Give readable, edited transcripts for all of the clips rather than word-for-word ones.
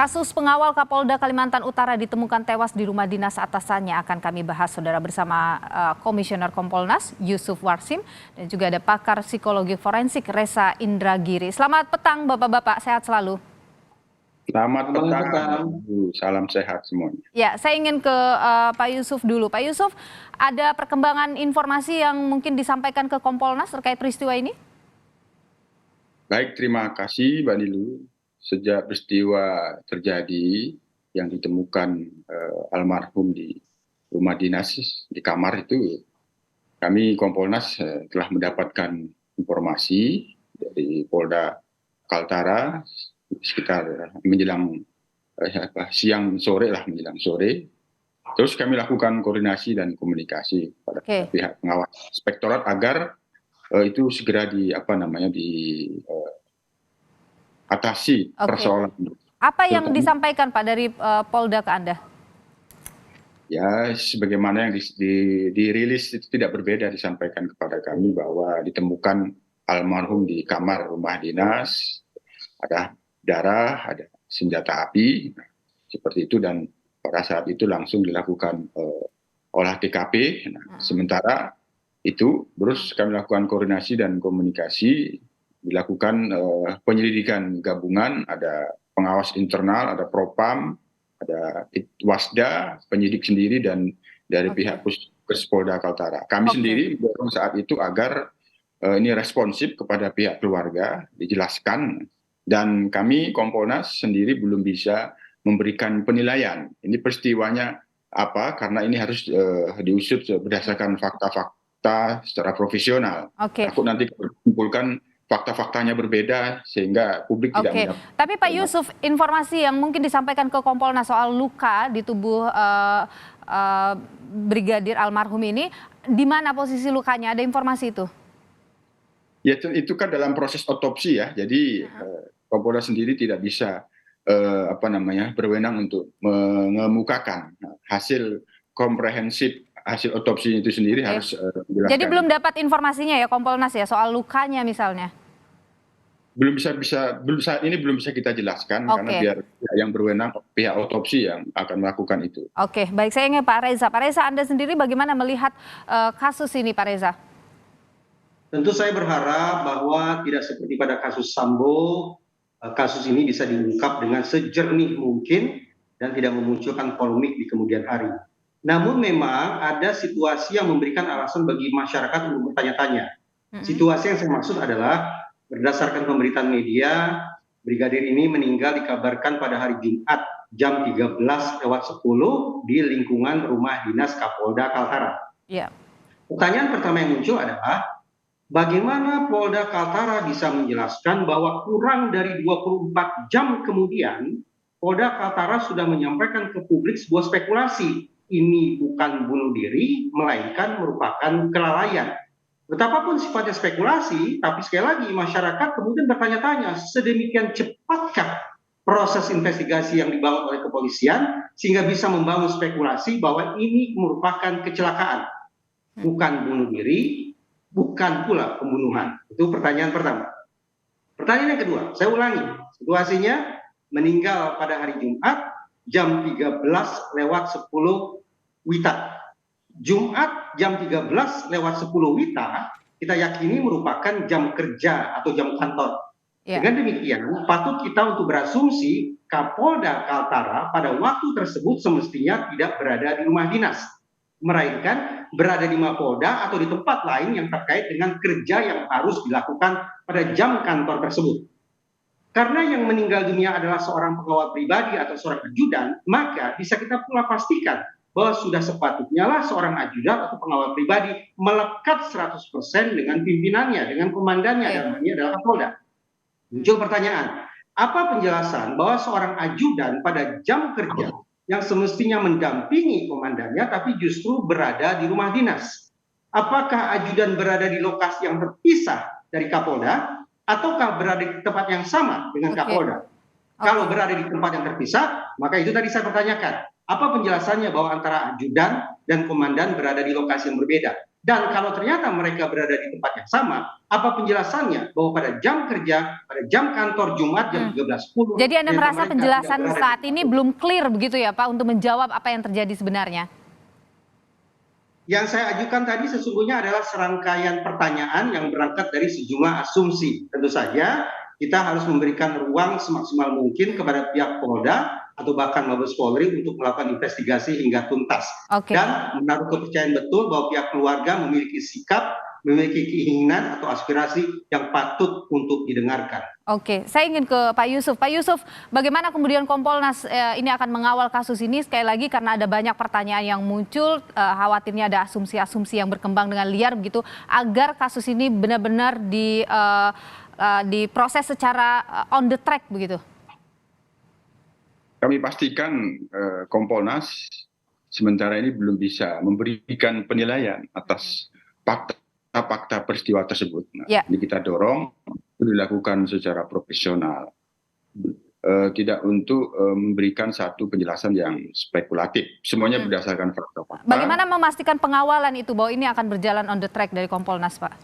Kasus pengawal Kapolda Kalimantan Utara ditemukan tewas di rumah dinas atasannya akan kami bahas saudara bersama Komisioner Kompolnas Yusuf Warsim dan juga ada pakar psikologi forensik Reza Indragiri. Selamat petang Bapak-bapak, sehat selalu. Selamat petang, salam sehat semuanya. Ya, saya ingin ke Pak Yusuf dulu. Pak Yusuf, ada perkembangan informasi yang mungkin disampaikan ke Kompolnas terkait peristiwa ini? Baik, terima kasih Mbak Nilu. Sejak peristiwa terjadi yang ditemukan almarhum di rumah dinas di kamar itu, kami Kompolnas telah mendapatkan informasi dari Polda Kaltara sekitar menjelang siang sore lah, menjelang sore. Terus kami lakukan koordinasi dan komunikasi pada pihak pengawas inspektorat agar itu segera atasi persoalan. Apa yang disampaikan Pak dari Polda ke Anda? Ya, sebagaimana yang dirilis itu tidak berbeda disampaikan kepada kami bahwa ditemukan almarhum di kamar rumah dinas, ada darah, ada senjata api, seperti itu, dan pada saat itu langsung dilakukan olah TKP. Sementara itu terus kami lakukan koordinasi dan komunikasi, dilakukan penyelidikan gabungan, ada pengawas internal, ada Propam, ada Wasda, penyidik sendiri, dan dari pihak Puskes Polda Kaltara. Kami sendiri mendorong saat itu agar ini responsif kepada pihak keluarga, dijelaskan, dan kami Kompolnas sendiri belum bisa memberikan penilaian. Ini peristiwanya apa, karena ini harus diusut berdasarkan fakta-fakta secara profesional. Takut nanti kumpulkan fakta-faktanya berbeda sehingga publik tidak mendapat. Tapi Pak Yusuf, informasi yang mungkin disampaikan ke Kompolnas soal luka di tubuh Brigadir almarhum ini, di mana posisi lukanya? Ada informasi itu? Ya, itu kan dalam proses otopsi ya. Jadi Kompolnas sendiri tidak bisa berwenang untuk mengemukakan hasil komprehensif hasil otopsi itu sendiri. Harus dijelaskan. Jadi belum dapat informasinya ya Kompolnas ya soal lukanya misalnya? Belum saat ini belum bisa kita jelaskan karena biar yang berwenang pihak otopsi yang akan melakukan itu. Baik, saya ingin Pak Reza. Pak Reza, Anda sendiri bagaimana melihat kasus ini, Pak Reza? Tentu saya berharap bahwa tidak seperti pada kasus Sambo, kasus ini bisa diungkap dengan sejernih mungkin dan tidak memunculkan polemik di kemudian hari. Namun memang ada situasi yang memberikan alasan bagi masyarakat untuk bertanya-tanya. Situasi yang saya maksud adalah berdasarkan pemberitaan media, Brigadir ini meninggal dikabarkan pada hari Jumat jam 13.10 di lingkungan rumah dinas Kapolda Kaltara. Pertanyaan pertama yang muncul adalah bagaimana Polda Kaltara bisa menjelaskan bahwa kurang dari 24 jam kemudian Polda Kaltara sudah menyampaikan ke publik sebuah spekulasi. Ini bukan bunuh diri, melainkan merupakan kelalaian. Betapapun sifatnya spekulasi, tapi sekali lagi masyarakat kemudian bertanya-tanya, sedemikian cepatkah proses investigasi yang dibangun oleh kepolisian sehingga bisa membangun spekulasi bahwa ini merupakan kecelakaan, bukan bunuh diri, bukan pula pembunuhan. Itu pertanyaan pertama. Pertanyaan yang kedua, saya ulangi, situasinya meninggal pada hari Jumat jam 13.10 WITA. Jumat jam 13.10 WITA kita yakini merupakan jam kerja atau jam kantor. Dengan demikian patut kita untuk berasumsi Kapolda Kaltara pada waktu tersebut semestinya tidak berada di rumah dinas, melainkan berada di Mapolda atau di tempat lain yang terkait dengan kerja yang harus dilakukan pada jam kantor tersebut. Karena yang meninggal dunia adalah seorang pengawal pribadi atau seorang ajudan, maka bisa kita pula pastikan bahwa sudah sepatutnya lah seorang ajudan atau pengawal pribadi melekat 100% dengan pimpinannya, dengan komandannya, dan ini adalah Kapolda. Muncul pertanyaan, apa penjelasan bahwa seorang ajudan pada jam kerja yang semestinya mendampingi komandannya tapi justru berada di rumah dinas? Apakah ajudan berada di lokasi yang terpisah dari Kapolda ataukah berada di tempat yang sama dengan Kapolda? Kalau berada di tempat yang terpisah, maka itu tadi saya pertanyakan, apa penjelasannya bahwa antara ajudan dan komandan berada di lokasi yang berbeda? Dan kalau ternyata mereka berada di tempat yang sama, apa penjelasannya bahwa pada jam kerja, pada jam kantor Jumat jam 13.10. Jadi Anda merasa penjelasan saat ini belum clear begitu ya Pak untuk menjawab apa yang terjadi sebenarnya? Yang saya ajukan tadi sesungguhnya adalah serangkaian pertanyaan yang berangkat dari sejumlah asumsi. Tentu saja kita harus memberikan ruang semaksimal mungkin kepada pihak Polda atau bahkan Mabes Polri untuk melakukan investigasi hingga tuntas. Dan menaruh kepercayaan betul bahwa pihak keluarga memiliki sikap, memiliki keinginan atau aspirasi yang patut untuk didengarkan. Oke, saya ingin ke Pak Yusuf. Pak Yusuf, bagaimana kemudian Kompolnas ini akan mengawal kasus ini? Sekali lagi karena ada banyak pertanyaan yang muncul, khawatirnya ada asumsi-asumsi yang berkembang dengan liar begitu, agar kasus ini benar-benar diproses secara on the track begitu. Kami pastikan Kompolnas sementara ini belum bisa memberikan penilaian atas fakta peristiwa tersebut. Nah, ini kita dorong itu dilakukan secara profesional, tidak untuk memberikan satu penjelasan yang spekulatif. Semuanya berdasarkan fakta-fakta. Bagaimana memastikan pengawalan itu bahwa ini akan berjalan on the track dari Kompolnas, Pak?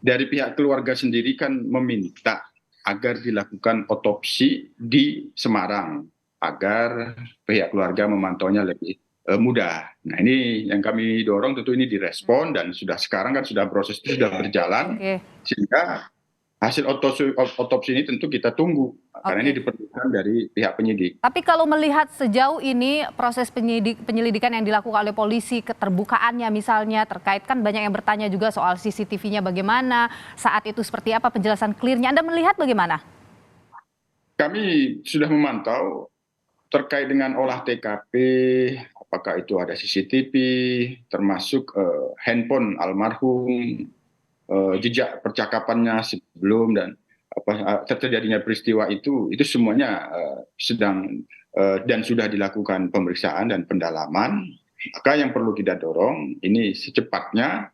Dari pihak keluarga sendiri kan meminta agar dilakukan otopsi di Semarang, agar pihak keluarga memantaunya lebih mudah. Nah, ini yang kami dorong, tentu ini direspon dan sekarang kan proses itu sudah berjalan, sehingga hasil otopsi ini tentu kita tunggu karena ini diperlukan dari pihak penyidik. Tapi kalau melihat sejauh ini proses penyelidikan yang dilakukan oleh polisi, keterbukaannya misalnya terkait kan banyak yang bertanya juga soal CCTV-nya bagaimana, saat itu seperti apa penjelasan clear-nya, Anda melihat bagaimana? Kami sudah memantau terkait dengan olah TKP, apakah itu ada CCTV, termasuk handphone almarhum, jejak percakapannya sebelum dan terjadinya peristiwa itu semuanya sedang dan sudah dilakukan pemeriksaan dan pendalaman. Maka yang perlu kita dorong ini secepatnya.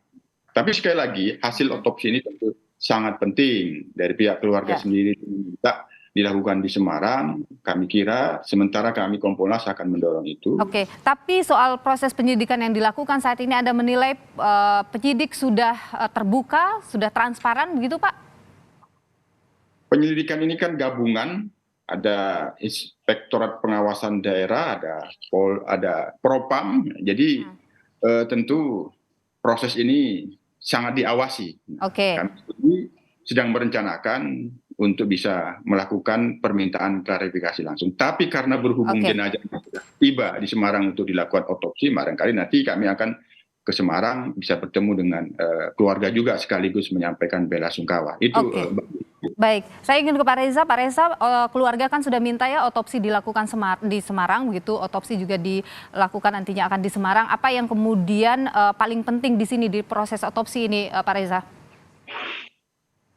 Tapi sekali lagi hasil otopsi ini tentu sangat penting dari pihak keluarga sendiri minta dilakukan di Semarang. Kami kira sementara kami Kompolnas akan mendorong itu. Oke, tapi soal proses penyidikan yang dilakukan saat ini Anda menilai penyidik sudah terbuka, sudah transparan begitu Pak? Penyelidikan ini kan gabungan, ada Inspektorat Pengawasan Daerah, ada Propam, jadi tentu proses ini sangat diawasi. Kami sedang merencanakan untuk bisa melakukan permintaan klarifikasi langsung. Tapi karena berhubung jenazah tiba di Semarang untuk dilakukan otopsi, barangkali nanti kami akan ke Semarang bisa bertemu dengan keluarga juga sekaligus menyampaikan bela sungkawa. Itu baik. Saya ingin ke Pak Reza. Pak Reza, keluarga kan sudah minta ya otopsi dilakukan di Semarang begitu. Otopsi juga dilakukan nantinya akan di Semarang. Apa yang kemudian paling penting di sini di proses otopsi ini, Pak Reza?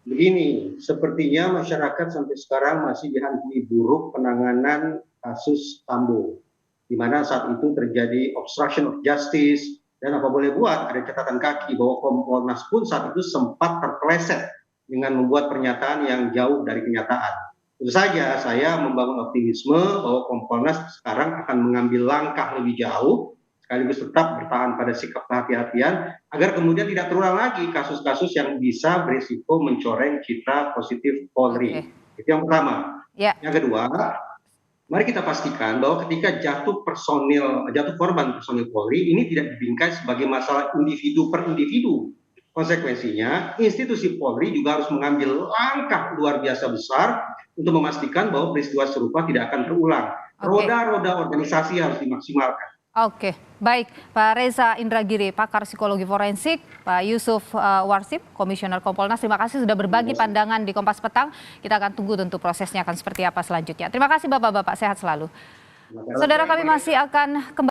Begini, sepertinya masyarakat sampai sekarang masih dihantui buruk penanganan kasus Sambo, di mana saat itu terjadi obstruction of justice, dan apa boleh buat, ada catatan kaki bahwa Kompolnas pun saat itu sempat terpeleset dengan membuat pernyataan yang jauh dari kenyataan. Tentu saja saya membangun optimisme bahwa Kompolnas sekarang akan mengambil langkah lebih jauh, sekaligus tetap bertahan pada sikap kehati-hatian agar kemudian tidak terulang lagi kasus-kasus yang bisa berisiko mencoreng citra positif Polri. Itu yang pertama. Yang kedua, mari kita pastikan bahwa ketika jatuh korban personil Polri ini tidak dibingkai sebagai masalah individu per individu. Konsekuensinya, institusi Polri juga harus mengambil langkah luar biasa besar untuk memastikan bahwa peristiwa serupa tidak akan terulang. Roda-roda organisasi harus dimaksimalkan. Oke, baik Pak Reza Indragiri, pakar psikologi forensik, Pak Yusuf Warsim, Komisioner Kompolnas, terima kasih sudah berbagi pandangan di Kompas Petang. Kita akan tunggu tentu prosesnya akan seperti apa selanjutnya. Terima kasih Bapak-Bapak, sehat selalu. Saudara, kami masih akan kembali.